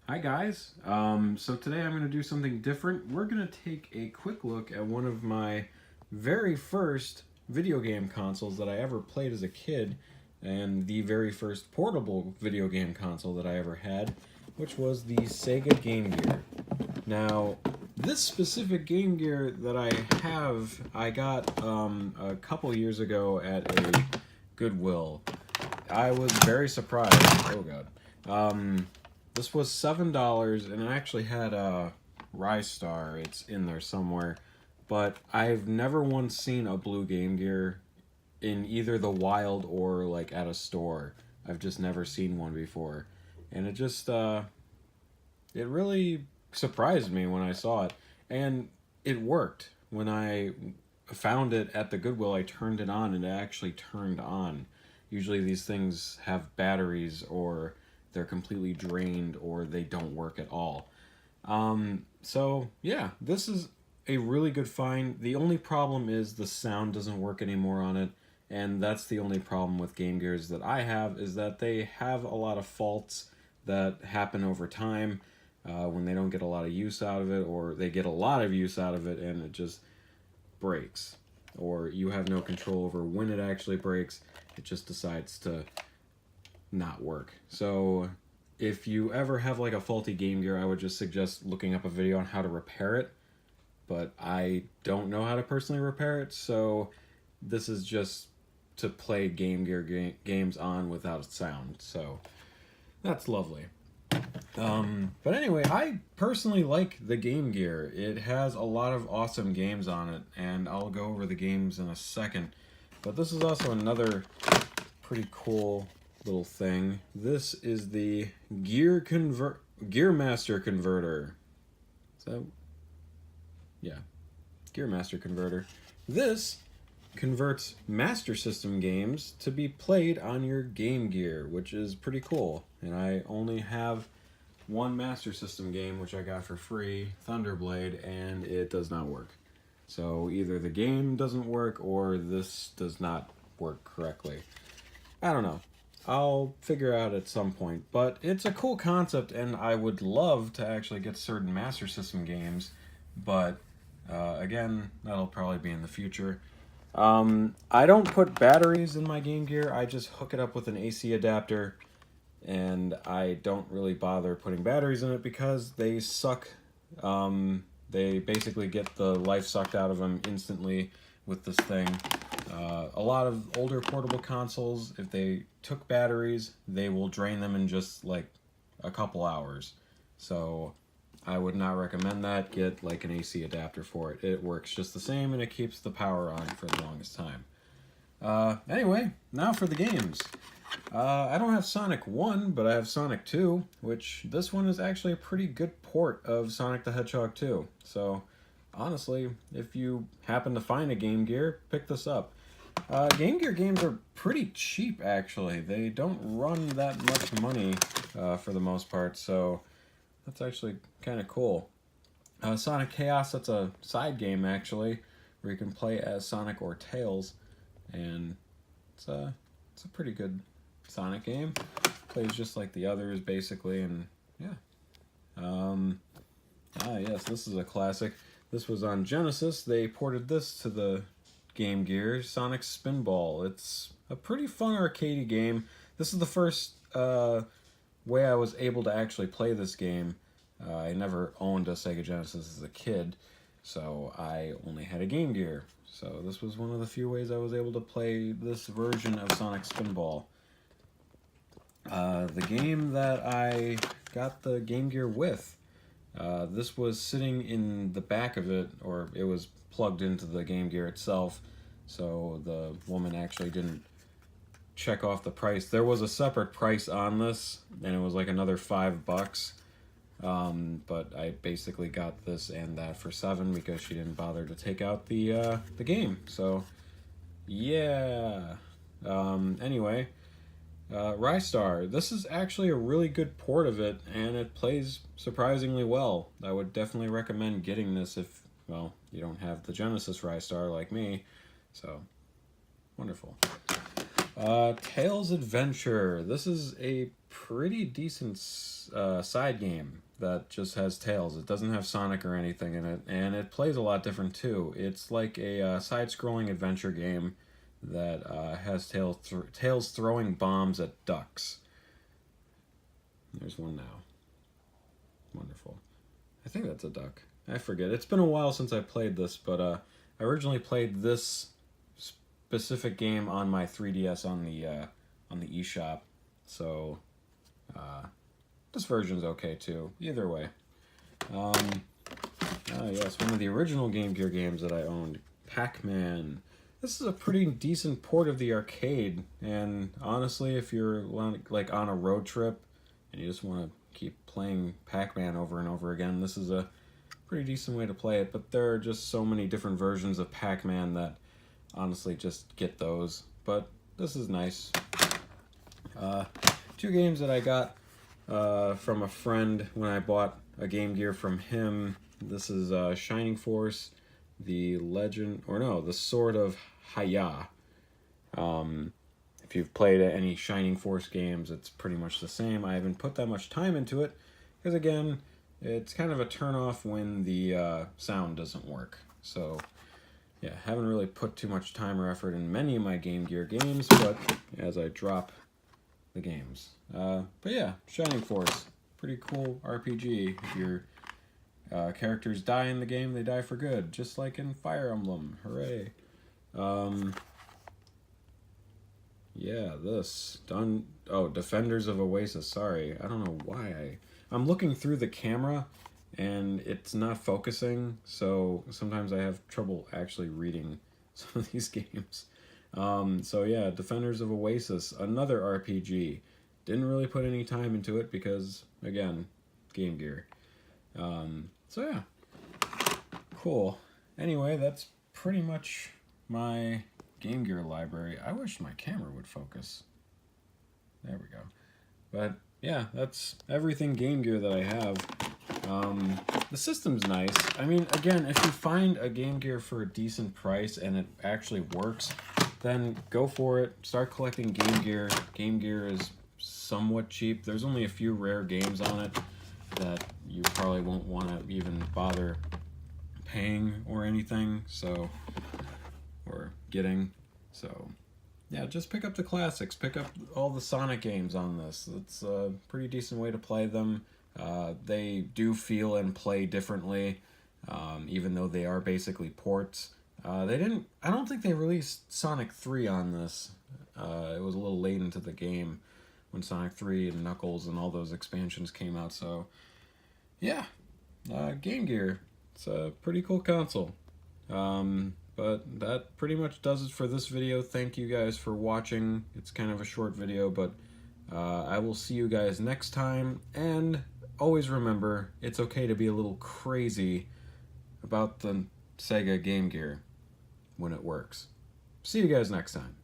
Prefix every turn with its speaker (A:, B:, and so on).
A: Hi guys. So today I'm going to do something different. We're going to take a quick look at one of my very first video game consoles that I ever played as a kid, and the very first portable video game console that I ever had, which was the Sega Game Gear. Now, this specific Game Gear that I have, I got a couple years ago at a Goodwill. I was very surprised. Oh god. This was $7, and it actually had a Rise Star. It's in there somewhere, but I've never once seen a blue Game Gear in either the wild or like at a store. I've just never seen one before, and it really surprised me when I saw it, and it worked. When I found it at the Goodwill, I turned it on, and it actually turned on. Usually these things have batteries, or they're completely drained, or they don't work at all. So yeah, this is a really good find. The only problem is the sound doesn't work anymore on it, and that's the only problem with Game Gears that I have, is that they have a lot of faults that happen over time when they don't get a lot of use out of it, or they get a lot of use out of it and it just breaks, or you have no control over when it actually breaks. It just decides to not work. So if you ever have like a faulty Game Gear, I would just suggest looking up a video on how to repair it, but I don't know how to personally repair it, so this is just to play Game Gear games on without sound, so that's lovely. But anyway, I personally like the Game Gear. It has a lot of awesome games on it, and I'll go over the games in a second. But this is also another pretty cool little thing. This is the Gear Master Converter. Is that? Yeah, Gear Master Converter. This converts Master System games to be played on your Game Gear, which is pretty cool. And I only have one Master System game, which I got for free, Thunderblade, and it does not work. So either the game doesn't work or this does not work correctly. I don't know. I'll figure out at some point, but it's a cool concept, and I would love to actually get certain Master System games, but again, that'll probably be in the future. I don't put batteries in my Game Gear. I just hook it up with an AC adapter, and I don't really bother putting batteries in it because they suck. They basically get the life sucked out of them instantly with this thing. A lot of older portable consoles, if they took batteries, they will drain them in just like a couple hours. So I would not recommend that. Get like an AC adapter for it. It works just the same, and it keeps the power on for the longest time. Anyway, now for the games. I don't have Sonic 1, but I have Sonic 2, which this one is actually a pretty good port of Sonic the Hedgehog 2. So, honestly, if you happen to find a Game Gear, pick this up. Game Gear games are pretty cheap, actually. They don't run that much money for the most part, so that's actually kind of cool. Sonic Chaos, that's a side game, actually, where you can play as Sonic or Tails, and it's a pretty good Sonic game. Plays just like the others, basically, and yeah. Yes, this is a classic. This was on Genesis. They ported this to the Game Gear, Sonic Spinball. It's a pretty fun arcadey game. This is the first way I was able to actually play this game. I never owned a Sega Genesis as a kid, so I only had a Game Gear. So this was one of the few ways I was able to play this version of Sonic Spinball. The game that I got the Game Gear with, this was sitting in the back of it, or it was plugged into the Game Gear itself, so the woman actually didn't check off the price. There was a separate price on this, and it was like another $5. But I basically got this and that for $7 because she didn't bother to take out the game. So, yeah. Anyway, Rystar. This is actually a really good port of it, and it plays surprisingly well. I would definitely recommend getting this if, well, you don't have the Genesis Rystar like me. So, wonderful. Tails Adventure. This is a pretty decent side game that just has Tails. It doesn't have Sonic or anything in it, and it plays a lot different too. It's like a side-scrolling adventure game that has Tails throwing bombs at ducks. There's one now. Wonderful. I think that's a duck. I forget. It's been a while since I played this, but I originally played this specific game on my 3DS on the eShop, so this version's okay too. Either way, yes, one of the original Game Gear games that I owned, Pac-Man. This is a pretty decent port of the arcade, and honestly, if you're like on a road trip and you just want to keep playing Pac-Man over and over again, this is a pretty decent way to play it. But there are just so many different versions of Pac-Man that honestly just get those, but this is nice. Two games that I got from a friend when I bought a Game Gear from him. This is Shining Force, the Sword of Haya. If you've played any Shining Force games, it's pretty much the same. I haven't put that much time into it, because again, it's kind of a turn-off when the sound doesn't work. So yeah, haven't really put too much time or effort in many of my Game Gear games, but as I drop the games. But yeah, Shining Force, pretty cool RPG. If your characters die in the game, they die for good, just like in Fire Emblem. Hooray. Yeah, this. Defenders of Oasis. Sorry, I don't know why I'm looking through the camera and it's not focusing, so sometimes I have trouble actually reading some of these games. So yeah, Defenders of Oasis, another RPG. Didn't really put any time into it because, again, Game Gear. So yeah, cool. Anyway, that's pretty much my Game Gear library. I wish my camera would focus. There we go. But yeah, that's everything Game Gear that I have. The system's nice. I mean, again, if you find a Game Gear for a decent price and it actually works, then go for it. Start collecting Game Gear. Game Gear is somewhat cheap. There's only a few rare games on it that you probably won't want to even bother paying or anything, or getting. So yeah, just pick up the classics. Pick up all the Sonic games on this. It's a pretty decent way to play them. They do feel and play differently, even though they are basically ports. I don't think they released Sonic 3 on this. It was a little late into the game when Sonic 3 and Knuckles and all those expansions came out, so yeah, Game Gear. It's a pretty cool console. But that pretty much does it for this video. Thank you guys for watching. It's kind of a short video, but I will see you guys next time, and always remember, it's okay to be a little crazy about the Sega Game Gear when it works. See you guys next time.